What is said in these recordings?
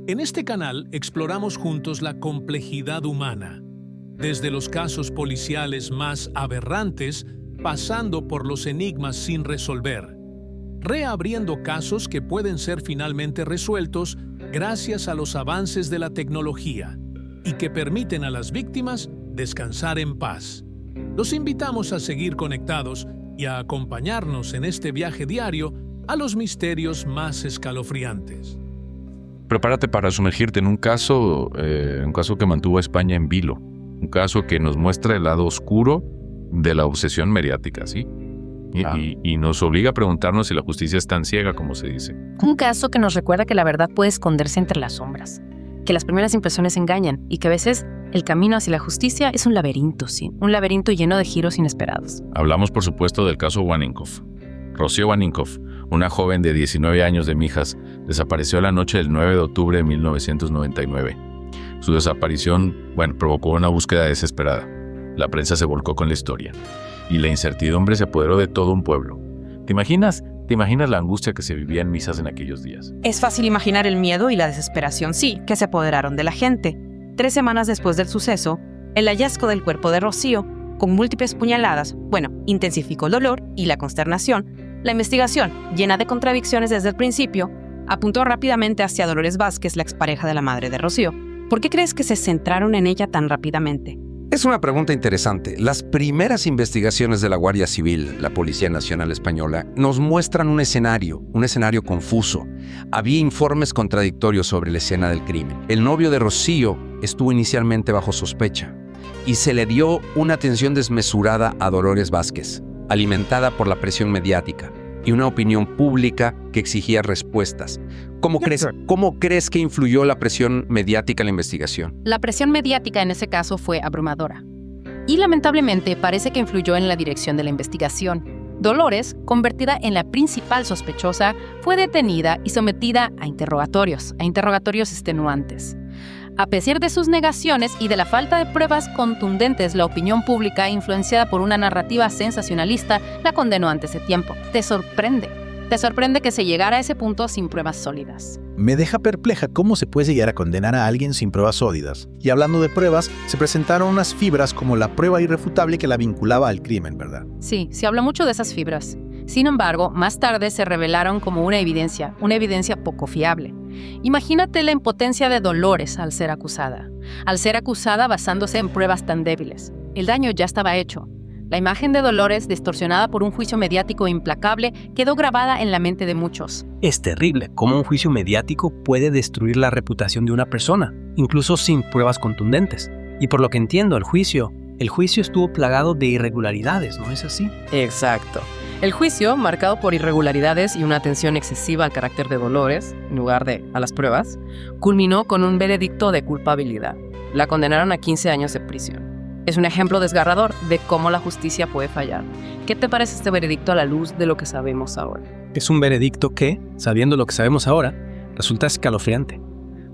En este canal exploramos juntos la complejidad humana, desde los casos policiales más aberrantes, pasando por los enigmas sin resolver, reabriendo casos que pueden ser finalmente resueltos gracias a los avances de la tecnología y que permiten a las víctimas descansar en paz. Los invitamos a seguir conectados y a acompañarnos en este viaje diario a los misterios más escalofriantes. Prepárate para sumergirte en un caso que mantuvo a España en vilo. Un caso que nos muestra el lado oscuro de la obsesión mediática, ¿sí? Y nos obliga a preguntarnos si la justicia es tan ciega como se dice. Un caso que nos recuerda que la verdad puede esconderse entre las sombras, que las primeras impresiones engañan y que a veces el camino hacia la justicia es un laberinto, sí, un laberinto lleno de giros inesperados. Hablamos, por supuesto, del caso Waninkoff. Rocío Waninkoff, una joven de 19 años de Mijas, desapareció la noche del 9 de octubre de 1999. Su desaparición, provocó una búsqueda desesperada. La prensa se volcó con la historia y la incertidumbre se apoderó de todo un pueblo. ¿Te imaginas la angustia que se vivía en Mijas en aquellos días? Es fácil imaginar el miedo y la desesperación, sí, que se apoderaron de la gente. 3 semanas después del suceso, el hallazgo del cuerpo de Rocío, con múltiples puñaladas, intensificó el dolor y la consternación. La investigación, llena de contradicciones desde el principio, apuntó rápidamente hacia Dolores Vázquez, la expareja de la madre de Rocío. ¿Por qué crees que se centraron en ella tan rápidamente? Es una pregunta interesante. Las primeras investigaciones de la Guardia Civil, la Policía Nacional Española, nos muestran un escenario confuso. Había informes contradictorios sobre la escena del crimen. El novio de Rocío estuvo inicialmente bajo sospecha y se le dio una atención desmesurada a Dolores Vázquez, alimentada por la presión mediática y una opinión pública que exigía respuestas. ¿Cómo crees que influyó la presión mediática en la investigación? La presión mediática en ese caso fue abrumadora. Y lamentablemente parece que influyó en la dirección de la investigación. Dolores, convertida en la principal sospechosa, fue detenida y sometida a interrogatorios extenuantes. A pesar de sus negaciones y de la falta de pruebas contundentes, la opinión pública, influenciada por una narrativa sensacionalista, la condenó antes de tiempo. ¿Te sorprende que se llegara a ese punto sin pruebas sólidas? Me deja perpleja cómo se puede llegar a condenar a alguien sin pruebas sólidas. Y hablando de pruebas, se presentaron unas fibras como la prueba irrefutable que la vinculaba al crimen, ¿verdad? Sí, se habla mucho de esas fibras. Sin embargo, más tarde se revelaron como una evidencia poco fiable. Imagínate la impotencia de Dolores al ser acusada basándose en pruebas tan débiles. El daño ya estaba hecho. La imagen de Dolores, distorsionada por un juicio mediático implacable, quedó grabada en la mente de muchos. Es terrible cómo un juicio mediático puede destruir la reputación de una persona, incluso sin pruebas contundentes. Y por lo que entiendo, el juicio estuvo plagado de irregularidades, ¿no es así? Exacto. El juicio, marcado por irregularidades y una atención excesiva al carácter de Dolores, en lugar de a las pruebas, culminó con un veredicto de culpabilidad. La condenaron a 15 años de prisión. Es un ejemplo desgarrador de cómo la justicia puede fallar. ¿Qué te parece este veredicto a la luz de lo que sabemos ahora? Es un veredicto que, sabiendo lo que sabemos ahora, resulta escalofriante.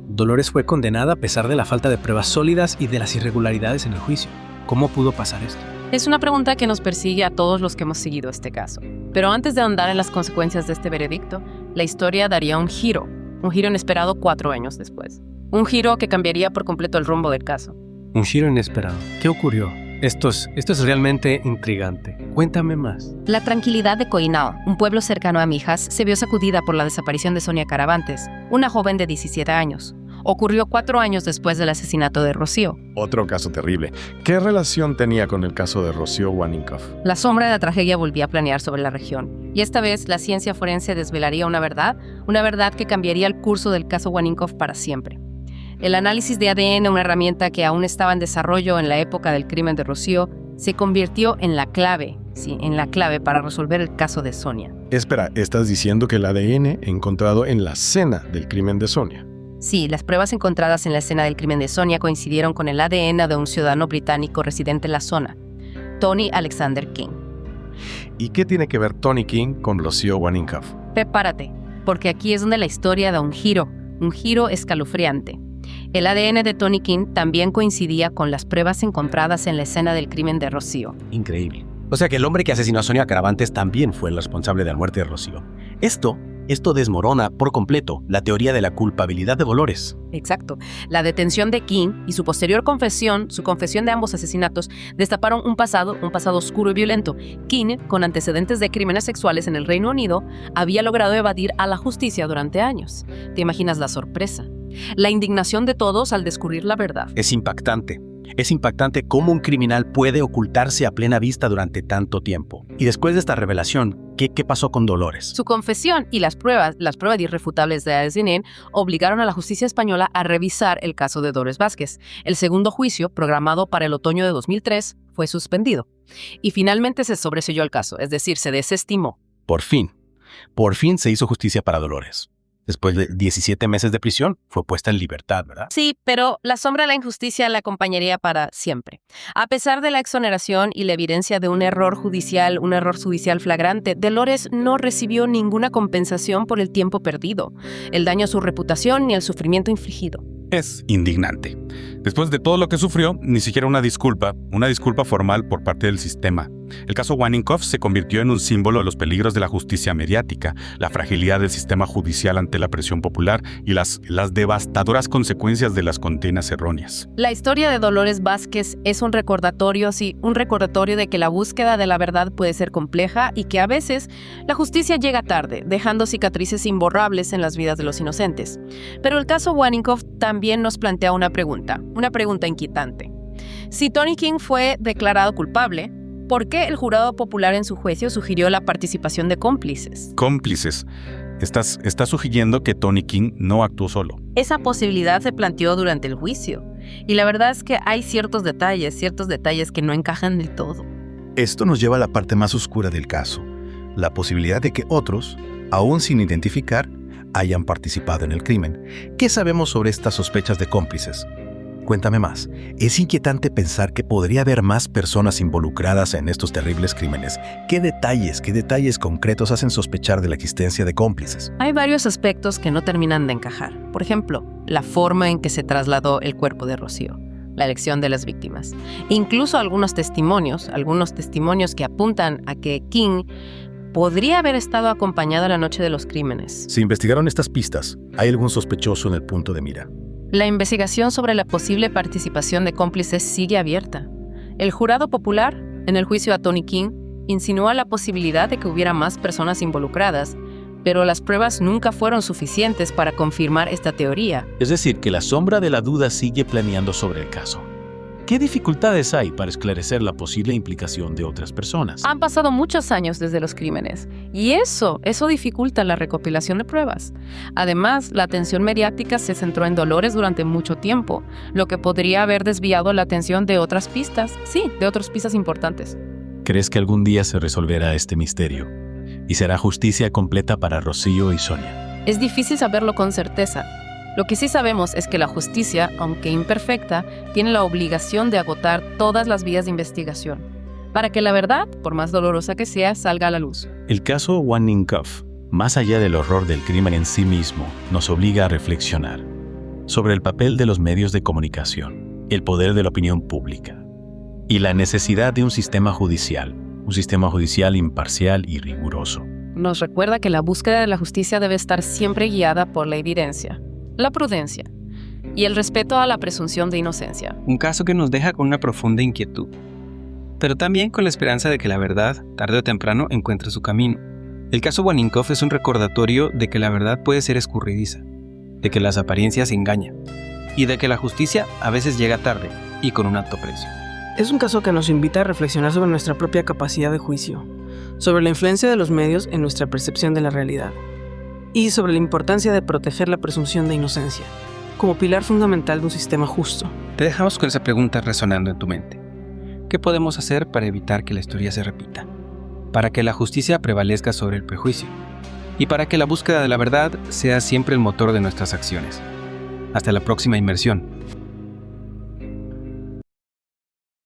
Dolores fue condenada a pesar de la falta de pruebas sólidas y de las irregularidades en el juicio. ¿Cómo pudo pasar esto? Es una pregunta que nos persigue a todos los que hemos seguido este caso. Pero antes de ahondar en las consecuencias de este veredicto, la historia daría un giro inesperado 4 años después. Un giro que cambiaría por completo el rumbo del caso. Un giro inesperado. ¿Qué ocurrió? Esto es realmente intrigante. Cuéntame más. La tranquilidad de Coinao, un pueblo cercano a Mijas, se vio sacudida por la desaparición de Sonia Caravantes, una joven de 17 años. Ocurrió 4 años después del asesinato de Rocío. Otro caso terrible. ¿Qué relación tenía con el caso de Rocío Waninkoff? La sombra de la tragedia volvía a planear sobre la región. Y esta vez la ciencia forense desvelaría una verdad que cambiaría el curso del caso Waninkoff para siempre. El análisis de ADN, una herramienta que aún estaba en desarrollo en la época del crimen de Rocío, se convirtió en la clave para resolver el caso de Sonia. Espera, ¿estás diciendo que el ADN encontrado en la escena del crimen de Sonia? Sí, las pruebas encontradas en la escena del crimen de Sonia coincidieron con el ADN de un ciudadano británico residente en la zona, Tony Alexander King. ¿Y qué tiene que ver Tony King con Rocío Waninkoff? Prepárate, porque aquí es donde la historia da un giro escalofriante. El ADN de Tony King también coincidía con las pruebas encontradas en la escena del crimen de Rocío. Increíble. O sea que el hombre que asesinó a Sonia Caravantes también fue el responsable de la muerte de Rocío. Esto Esto desmorona por completo la teoría de la culpabilidad de Dolores. Exacto. La detención de King y su posterior confesión, su confesión de ambos asesinatos, destaparon un pasado oscuro y violento. King, con antecedentes de crímenes sexuales en el Reino Unido, había logrado evadir a la justicia durante años. ¿Te imaginas la sorpresa? La indignación de todos al descubrir la verdad. Es impactante. Es impactante cómo un criminal puede ocultarse a plena vista durante tanto tiempo. Y después de esta revelación, ¿qué pasó con Dolores? Su confesión y las pruebas irrefutables de ADN obligaron a la justicia española a revisar el caso de Dolores Vázquez. El segundo juicio, programado para el otoño de 2003, fue suspendido. Y finalmente se sobreseyó el caso, es decir, se desestimó. Por fin se hizo justicia para Dolores. Después de 17 meses de prisión, fue puesta en libertad, ¿verdad? Sí, pero la sombra de la injusticia la acompañaría para siempre. A pesar de la exoneración y la evidencia de un error judicial flagrante, Dolores no recibió ninguna compensación por el tiempo perdido, el daño a su reputación ni el sufrimiento infligido. Es indignante. Después de todo lo que sufrió, ni siquiera una disculpa formal por parte del sistema. El caso Waninkoff se convirtió en un símbolo de los peligros de la justicia mediática, la fragilidad del sistema judicial ante la presión popular y las devastadoras consecuencias de las condenas erróneas. La historia de Dolores Vázquez es un recordatorio de que la búsqueda de la verdad puede ser compleja y que a veces la justicia llega tarde, dejando cicatrices imborrables en las vidas de los inocentes. Pero el caso Waninkoff también nos plantea una pregunta inquietante. Si Tony King fue declarado culpable, ¿por qué el jurado popular en su juicio sugirió la participación de cómplices? Cómplices. Estás sugiriendo que Tony King no actuó solo. Esa posibilidad se planteó durante el juicio. Y la verdad es que hay ciertos detalles que no encajan del todo. Esto nos lleva a la parte más oscura del caso, la posibilidad de que otros, aún sin identificar, hayan participado en el crimen. ¿Qué sabemos sobre estas sospechas de cómplices? Cuéntame más. Es inquietante pensar que podría haber más personas involucradas en estos terribles crímenes. ¿Qué detalles concretos hacen sospechar de la existencia de cómplices? Hay varios aspectos que no terminan de encajar. Por ejemplo, la forma en que se trasladó el cuerpo de Rocío, la elección de las víctimas. Incluso algunos testimonios que apuntan a que King podría haber estado acompañado la noche de los crímenes. ¿Se investigaron estas pistas? ¿Hay algún sospechoso en el punto de mira? La investigación sobre la posible participación de cómplices sigue abierta. El jurado popular, en el juicio a Tony King, insinuó la posibilidad de que hubiera más personas involucradas, pero las pruebas nunca fueron suficientes para confirmar esta teoría. Es decir, que la sombra de la duda sigue planeando sobre el caso. ¿Qué dificultades hay para esclarecer la posible implicación de otras personas? Han pasado muchos años desde los crímenes, y eso dificulta la recopilación de pruebas. Además, la atención mediática se centró en Dolores durante mucho tiempo, lo que podría haber desviado la atención de otras pistas importantes. ¿Crees que algún día se resolverá este misterio y será justicia completa para Rocío y Sonia? Es difícil saberlo con certeza. Lo que sí sabemos es que la justicia, aunque imperfecta, tiene la obligación de agotar todas las vías de investigación, para que la verdad, por más dolorosa que sea, salga a la luz. El caso Waninkoff, más allá del horror del crimen en sí mismo, nos obliga a reflexionar sobre el papel de los medios de comunicación, el poder de la opinión pública y la necesidad de un sistema judicial imparcial y riguroso. Nos recuerda que la búsqueda de la justicia debe estar siempre guiada por la evidencia, la prudencia y el respeto a la presunción de inocencia. Un caso que nos deja con una profunda inquietud, pero también con la esperanza de que la verdad, tarde o temprano, encuentre su camino. El caso Waninkoff es un recordatorio de que la verdad puede ser escurridiza, de que las apariencias engañan y de que la justicia a veces llega tarde y con un alto precio. Es un caso que nos invita a reflexionar sobre nuestra propia capacidad de juicio, sobre la influencia de los medios en nuestra percepción de la realidad y sobre la importancia de proteger la presunción de inocencia, como pilar fundamental de un sistema justo. Te dejamos con esa pregunta resonando en tu mente. ¿Qué podemos hacer para evitar que la historia se repita? Para que la justicia prevalezca sobre el prejuicio y para que la búsqueda de la verdad sea siempre el motor de nuestras acciones. Hasta la próxima inmersión.